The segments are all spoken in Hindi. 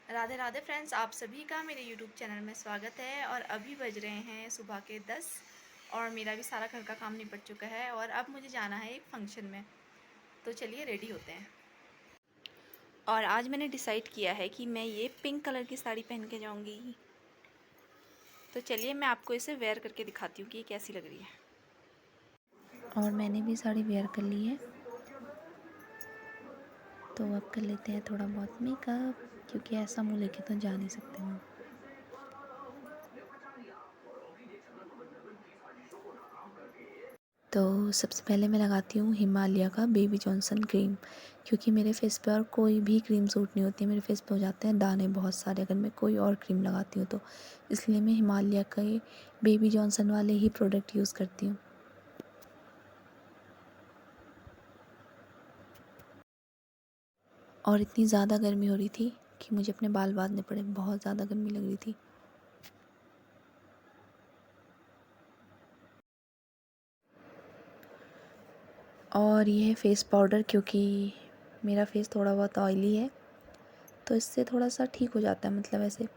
राधे राधे फ्रेंड्स, आप सभी का मेरे यूट्यूब चैनल में स्वागत है। और अभी बज रहे हैं सुबह के 10 और मेरा भी सारा घर का काम निपट चुका है और अब मुझे जाना है एक फंक्शन में। तो चलिए रेडी होते हैं। और आज मैंने डिसाइड किया है कि मैं ये पिंक कलर की साड़ी पहन के जाऊंगी। तो चलिए मैं आपको इसे वेयर करके दिखाती हूँ कि ये कैसी लग रही है। और मैंने भी साड़ी वेयर कर ली है। तो अब कर लेते हैं थोड़ा बहुत मेकअप, क्योंकि ऐसा मुँह लेके तो जा नहीं सकते हम। तो सबसे पहले मैं लगाती हूँ हिमालय का बेबी जॉनसन क्रीम, क्योंकि मेरे फेस पे और कोई भी क्रीम सूट नहीं होती है। मेरे फेस पे हो जाते हैं दाने बहुत सारे अगर मैं कोई और क्रीम लगाती हूँ तो, इसलिए मैं हिमालय का ये बेबी जॉनसन वाले ही प्रोडक्ट यूज़ करती हूँ। और इतनी ज़्यादा गर्मी हो रही थी कि मुझे अपने बाल बांधने पड़े, बहुत ज़्यादा गर्मी लग रही थी। और ये है फेस पाउडर, क्योंकि मेरा फेस थोड़ा बहुत ऑयली है तो इससे थोड़ा सा ठीक हो जाता है, मतलब ऐसे।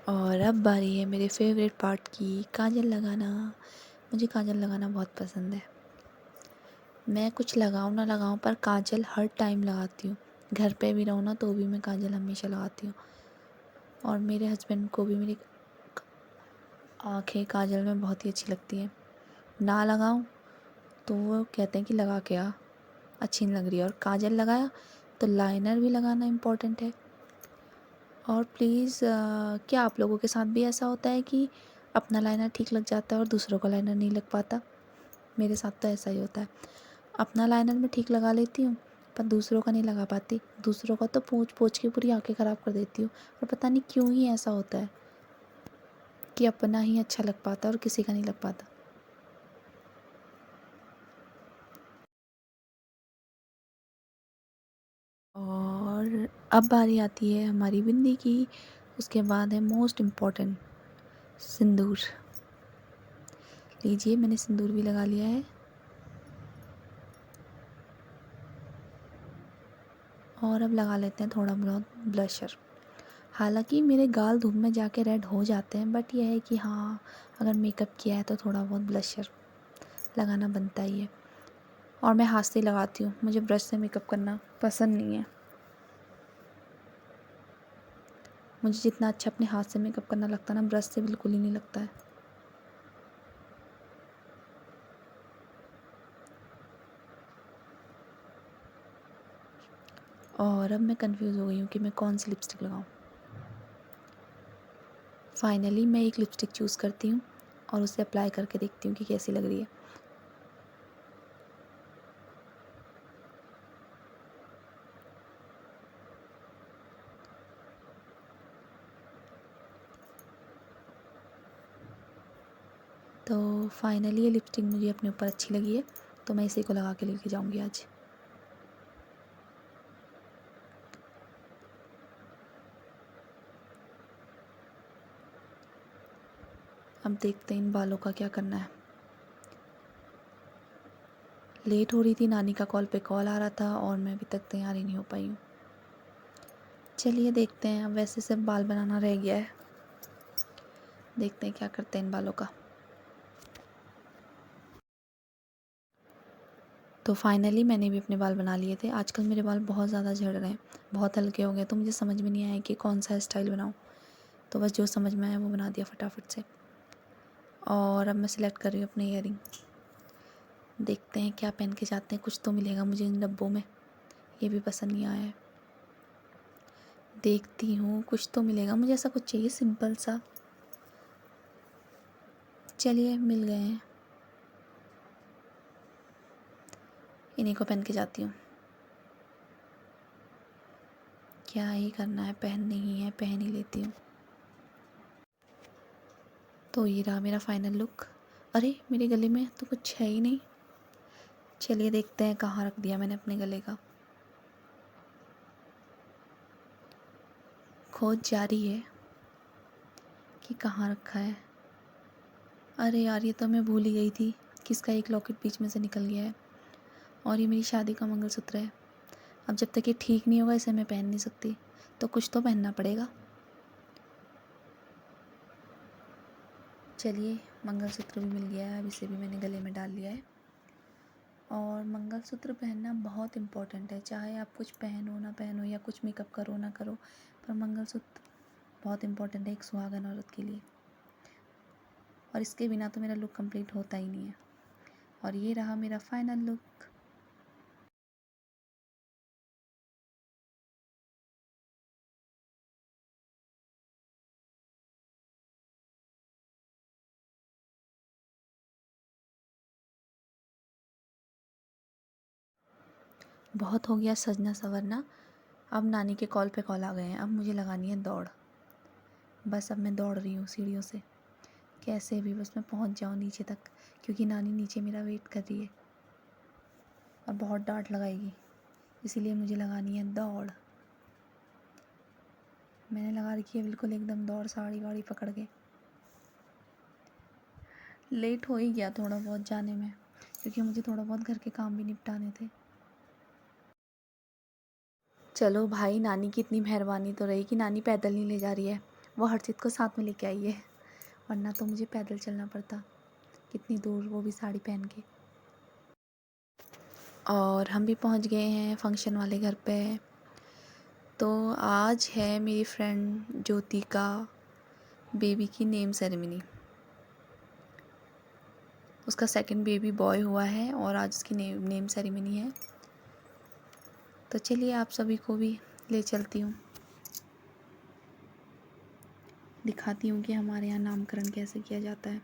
और अब बारी है मेरे फेवरेट पार्ट की, काजल लगाना। मुझे काजल लगाना बहुत पसंद है। मैं कुछ लगाऊँ ना लगाऊँ पर काजल हर टाइम लगाती हूँ। घर पे भी रहूँ ना तो भी मैं काजल हमेशा लगाती हूँ। और मेरे हस्बैंड को भी मेरी आँखें काजल में बहुत ही अच्छी लगती हैं। ना लगाऊँ तो वो कहते हैं कि लगा के आ, अच्छी नहीं लग रही है। और काजल लगाया तो लाइनर भी लगाना इम्पोर्टेंट है। और प्लीज़ क्या आप लोगों के साथ भी ऐसा होता है कि अपना लाइनर ठीक लग जाता है और दूसरों का लाइनर नहीं लग पाता? मेरे साथ तो ऐसा ही होता है। अपना लाइनर मैं ठीक लगा लेती हूँ पर दूसरों का नहीं लगा पाती। दूसरों का तो पोंछ पोंछ के पूरी आंखें ख़राब कर देती हूँ। और पता नहीं क्यों ही ऐसा होता है कि अपना ही अच्छा लग पाता है और किसी का नहीं लग पाता। और अब बारी आती है हमारी बिंदी की। उसके बाद है मोस्ट इम्पॉर्टेंट, सिंदूर। लीजिए मैंने सिंदूर भी लगा लिया है। और अब लगा लेते हैं थोड़ा बहुत ब्लशर। हालांकि मेरे गाल धूप में जाके रेड हो जाते हैं, बट यह है कि हाँ, अगर मेकअप किया है तो थोड़ा बहुत ब्लशर लगाना बनता ही है। और मैं हाथ से लगाती हूँ, मुझे ब्रश से मेकअप करना पसंद नहीं है। मुझे जितना अच्छा अपने हाथ से मेकअप करना लगता है ना, ब्रश से बिल्कुल ही नहीं लगता है। और अब मैं कंफ्यूज हो गई हूँ कि मैं कौन सी लिपस्टिक लगाऊँ। फाइनली मैं एक लिपस्टिक चूज़ करती हूँ और उसे अप्लाई करके देखती हूँ कि कैसी लग रही है। तो फाइनली ये लिपस्टिक मुझे अपने ऊपर अच्छी लगी है, तो मैं इसी को लगा के लेके जाऊँगी आज। अब देखते हैं इन बालों का क्या करना है। लेट हो रही थी, नानी का कॉल पे कॉल आ रहा था और मैं अभी तक तैयार ही नहीं हो पाई हूँ। चलिए देखते हैं, अब वैसे सिर्फ बाल बनाना रह गया है। देखते हैं क्या करते हैं इन बालों का। तो फाइनली मैंने भी अपने बाल बना लिए थे। आजकल मेरे बाल बहुत ज़्यादा झड़ रहे हैं, बहुत हल्के हो गए, तो मुझे समझ में नहीं आया कि कौन सा स्टाइल बनाऊँ। तो बस जो समझ में आया वो बना दिया फटाफट से। और अब मैं सिलेक्ट कर रही हूँ अपने ईयरिंग। देखते हैं क्या पहन के जाते हैं, कुछ तो मिलेगा मुझे इन डब्बों में। ये भी पसंद नहीं आया है। देखती हूँ कुछ तो मिलेगा मुझे, ऐसा कुछ चाहिए सिंपल सा। चलिए मिल गए हैं, इन्हीं को पहन के जाती हूँ। क्या ही करना है, पहननी ही है, पहन ही लेती हूँ। तो ये रहा मेरा फाइनल लुक। अरे मेरे गले में तो कुछ है ही नहीं। चलिए देखते हैं कहाँ रख दिया मैंने अपने गले का। खोज जारी है कि कहाँ रखा है। अरे यार, ये तो मैं भूल ही गई थी कि इसका एक लॉकेट बीच में से निकल गया है, और ये मेरी शादी का मंगलसूत्र है। अब जब तक ये ठीक नहीं होगा इसे मैं पहन नहीं सकती, तो कुछ तो पहनना पड़ेगा। चलिए, मंगलसूत्र भी मिल गया है, अब इसे भी मैंने गले में डाल लिया है। और मंगलसूत्र पहनना बहुत इम्पोर्टेंट है, चाहे आप कुछ पहनो ना पहनो या कुछ मेकअप करो ना करो, पर मंगलसूत्र बहुत इम्पोर्टेंट है एक सुहागन औरत के लिए। और इसके बिना तो मेरा लुक कंप्लीट होता ही नहीं है। और ये रहा मेरा फाइनल लुक। बहुत हो गया सजना संवरना, अब नानी के कॉल पे कॉल आ गए हैं, अब मुझे लगानी है दौड़। बस अब मैं दौड़ रही हूँ सीढ़ियों से, कैसे भी बस मैं पहुँच जाऊँ नीचे तक, क्योंकि नानी नीचे मेरा वेट कर रही है और बहुत डांट लगाएगी, इसीलिए मुझे लगानी है दौड़। मैंने लगा रखी है बिल्कुल एकदम दौड़, साड़ी वाड़ी पकड़ के। लेट हो ही गया थोड़ा बहुत जाने में, क्योंकि मुझे थोड़ा बहुत घर के काम भी निपटाने थे। चलो भाई, नानी की इतनी मेहरबानी तो रही कि नानी पैदल नहीं ले जा रही है, वो हर्षित को साथ में लेके आई है, वरना तो मुझे पैदल चलना पड़ता, कितनी दूर, वो भी साड़ी पहन के। और हम भी पहुंच गए हैं फंक्शन वाले घर पे। तो आज है मेरी फ्रेंड ज्योति का बेबी की नेम सेरेमनी। उसका सेकंड बेबी बॉय हुआ है और आज उसकी नेम सेरेमनी है। तो चलिए आप सभी को भी ले चलती हूँ, दिखाती हूँ कि हमारे यहाँ नामकरण कैसे किया जाता है।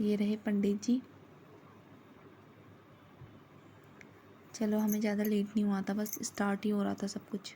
ये रहे पंडित जी। चलो, हमें ज़्यादा लेट नहीं हुआ था, बस स्टार्ट ही हो रहा था सब कुछ।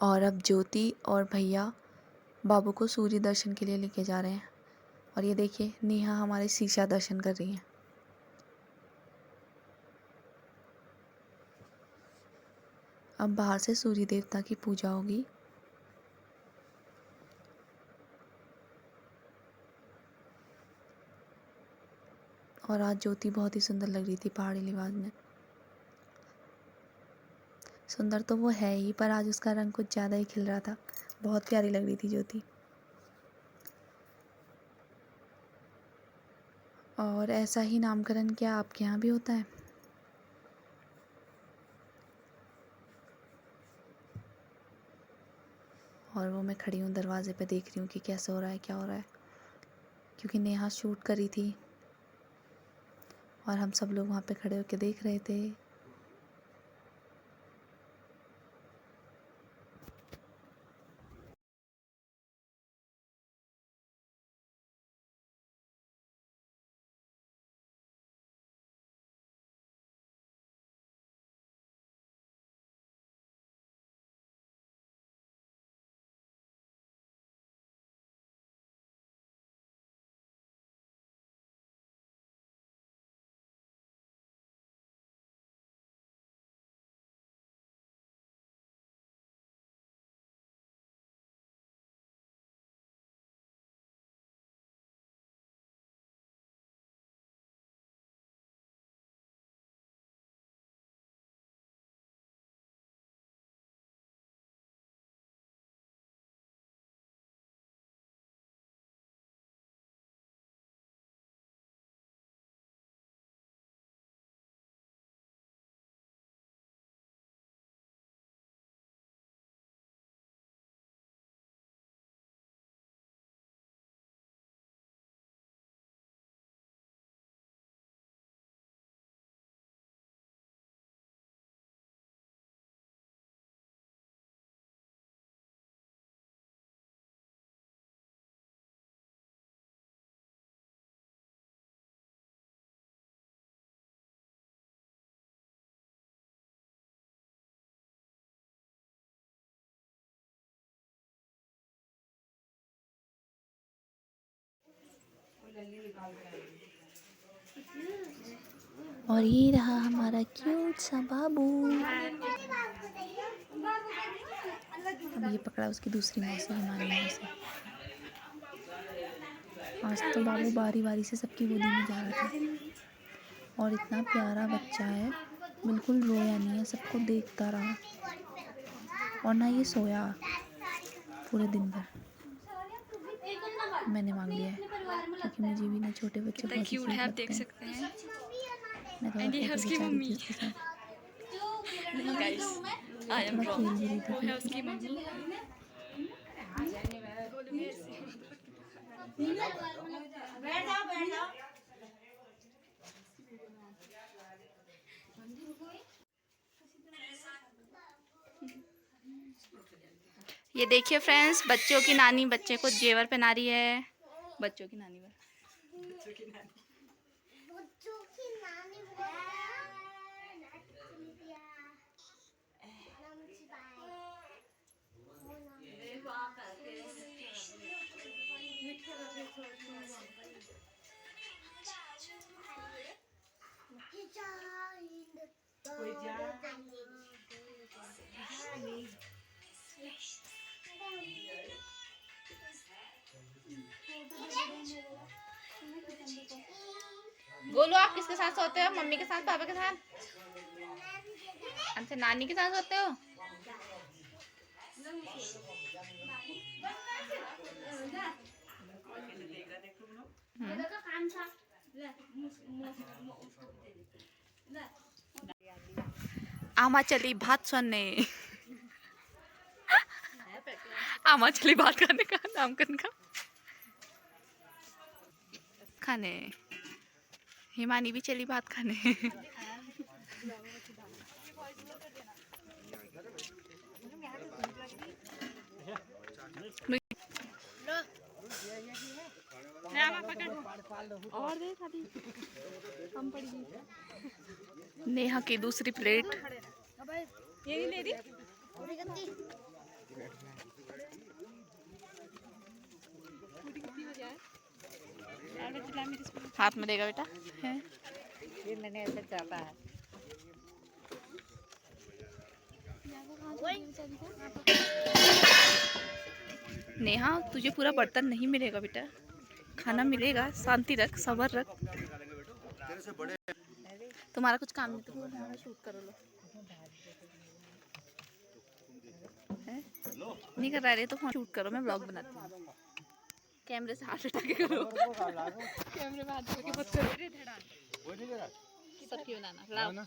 और अब ज्योति और भैया बाबू को सूर्य दर्शन के लिए लेके जा रहे हैं। और ये देखिए, नेहा हमारे शीशा दर्शन कर रही है। अब बाहर से सूर्य देवता की पूजा होगी। और आज ज्योति बहुत ही सुंदर लग रही थी पहाड़ी लिबास में। सुंदर तो वो है ही, पर आज उसका रंग कुछ ज़्यादा ही खिल रहा था। बहुत प्यारी लग रही थी ज्योति। और ऐसा ही नामकरण क्या आपके यहाँ भी होता है? और वो मैं खड़ी हूँ दरवाजे पे, देख रही हूँ कि कैसे हो रहा है, क्या हो रहा है, क्योंकि नेहा शूट करी थी और हम सब लोग वहाँ पे खड़े होकर देख रहे थे। और ये रहा हमारा क्यूट सा बाबू। अब ये पकड़ा उसकी दूसरी मौसी, हमारी मौसी। आज तो बाबू बारी बारी से सबकी गोदी में जा रहा था। और इतना प्यारा बच्चा है, बिल्कुल रोया नहीं है, सबको देखता रहा और ना ये सोया पूरे दिन भर। मैंने मांग लिया है क्योंकि मुझे भी ना छोटे बच्चे बहुत क्यूट है, आप देख सकते हैं। मैं थोड़ा फोटो खिंचा रही थी उसके साथ। थोड़ा खेल भी रही थी। ये देखिए फ्रेंड्स, बच्चों की नानी बच्चे को जेवर पहना रही है। बच्चों की नानी बोलो, आप किसके साथ सोते हो? मम्मी के साथ, पापा के साथ? अच्छा, नानी के साथ सोते हो? आमा चली भात सुनने। आमा चली भात खाने का नामकरण का खाने। हिमानी भी चली भात खाने। और दे खाली हम पड़ी। नेहा की दूसरी प्लेट। ये नहीं ले रही। हाथ में देगा बेटा है। ये मैंने ऐसे चापा है। नेहा, तुझे पूरा बर्तन नहीं मिलेगा बेटा, खाना मिलेगा, शांति रख, सब्र रख। तुम्हारा कुछ काम नहीं तो तुम्हारा शूट करो लो। नहीं कर रहा रे तो फोन शूट करो, मैं ब्लॉग बनाती हूँ। कैमरे से हाथ हटा के करो। कैमरे में हाथ हटा के मत करो रे धड़ा। सबकी बनाना लाओ ना।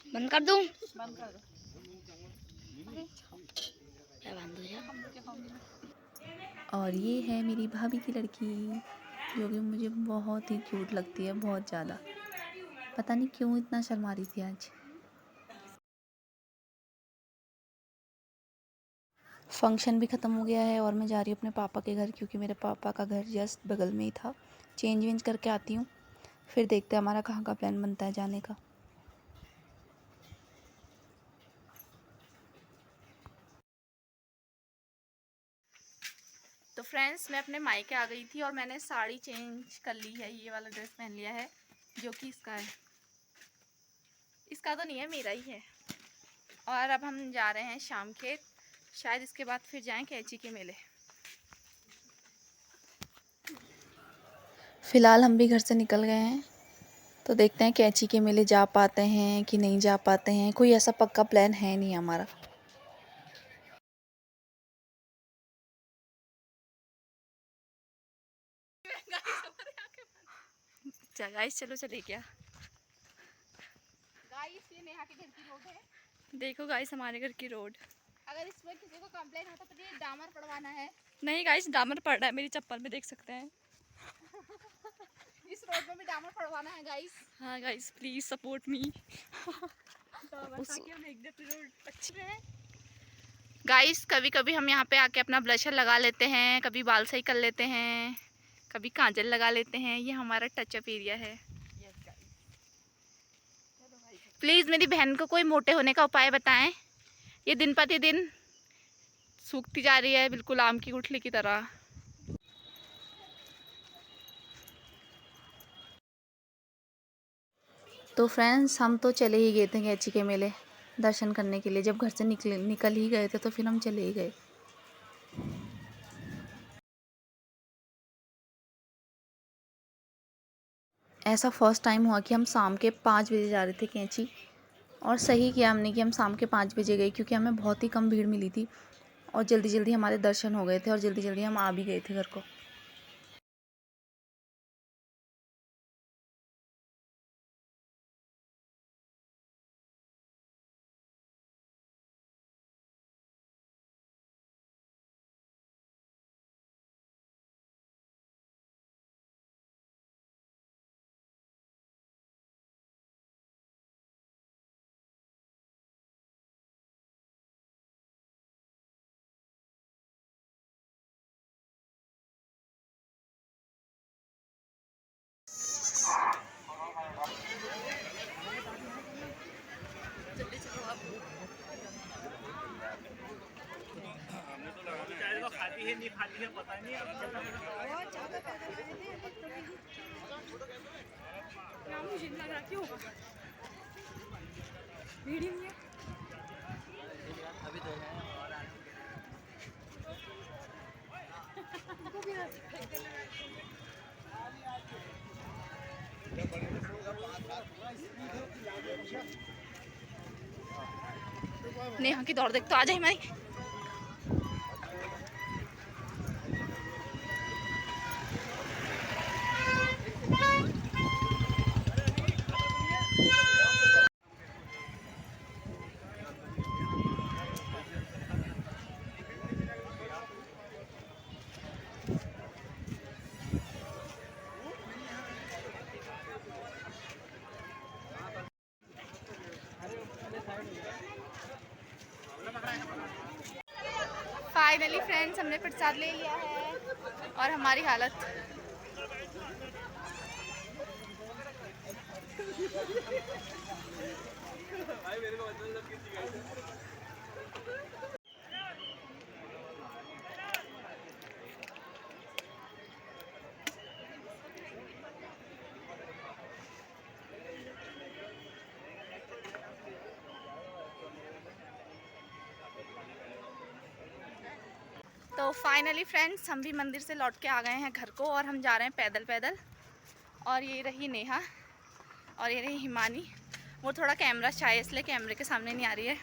बंद कर दूं? बंद कर दो। और ये है मेरी भाभी की लड़की, जो कि मुझे बहुत ही क्यूट लगती है, बहुत ज़्यादा। पता नहीं क्यों इतना शर्मा रही थी आज। फंक्शन भी ख़त्म हो गया है और मैं जा रही हूँ अपने पापा के घर, क्योंकि मेरे पापा का घर जस्ट बगल में ही था। चेंज वेंज करके आती हूँ, फिर देखते हैं हमारा कहाँ का प्लान बनता है जाने का। तो फ्रेंड्स, मैं अपने मायके आ गई थी और मैंने साड़ी चेंज कर ली है। ये वाला ड्रेस पहन लिया है जो कि इसका है। इसका तो नहीं है, मेरा ही है। और अब हम जा रहे हैं शाम खेत, शायद इसके बाद फिर जाएं कैंची के मेले। फ़िलहाल हम भी घर से निकल गए हैं, तो देखते हैं कैंची के मेले जा पाते हैं कि नहीं जा पाते हैं। कोई ऐसा पक्का प्लान है नहीं हमारा। गाइस चलो चले क्या। गाइस ये नेहा के घर की रोड है। देखो गाइस हमारे घर की रोड। अगर इसमें किसी को कंप्लेन होता तो ये डामर पड़वाना है। नहीं गाइस डामर पड़ रहा है, मेरी चप्पल में देख सकते हैं। इस रोड में भी डामर पड़वाना है गाइस। हाँ गाइस प्लीज सपोर्ट मी। ताकि हम एक दिन रोड अच्छी रहे। गाइस कभी कभी हम यहाँ पे आके अपना ब्लशर लगा लेते हैं, कभी बाल सही कर लेते हैं, कभी काजल लगा लेते हैं। ये हमारा टचअप एरिया है। प्लीज़ मेरी बहन को कोई मोटे होने का उपाय बताएं। ये दिन प्रतिदिन सूखती जा रही है, बिल्कुल आम की गुठली की तरह। तो फ्रेंड्स हम तो चले ही गए थे कैंची के मेले दर्शन करने के लिए। जब घर से निकल ही गए थे तो फिर हम चले ही गए। ऐसा फर्स्ट टाइम हुआ कि हम शाम के 5 बजे जा रहे थे कैंची, और सही किया हमने कि हम शाम के 5 बजे गए, क्योंकि हमें बहुत ही कम भीड़ मिली थी और जल्दी जल्दी हमारे दर्शन हो गए थे और जल्दी जल्दी हम आ भी गए थे घर को। खाती है नहीं खाती है पता नहीं। मुझे लग रहा क्यों होगा वीडियो में अभी तो नेहा की दौड़ देख तो आ जाए हमारी। फाइनली फ्रेंड्स हमने प्रसाद ले लिया है और हमारी हालत तो फाइनली फ्रेंड्स हम भी मंदिर से लौट के आ गए हैं घर को और हम जा रहे हैं पैदल पैदल। और ये रही नेहा और ये रही हिमानी। वो थोड़ा कैमरा शाय इसलिए कैमरे के सामने नहीं आ रही है।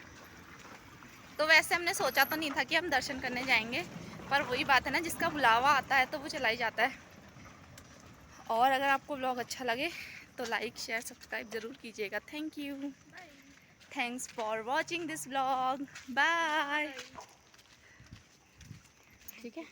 तो वैसे हमने सोचा तो नहीं था कि हम दर्शन करने जाएंगे, पर वही बात है ना, जिसका बुलावा आता है तो वो चला ही जाता है। और अगर आपको व्लॉग अच्छा लगे तो लाइक शेयर सब्सक्राइब ज़रूर कीजिएगा। Thank you, thanks for watching this vlog, bye. ठीक है।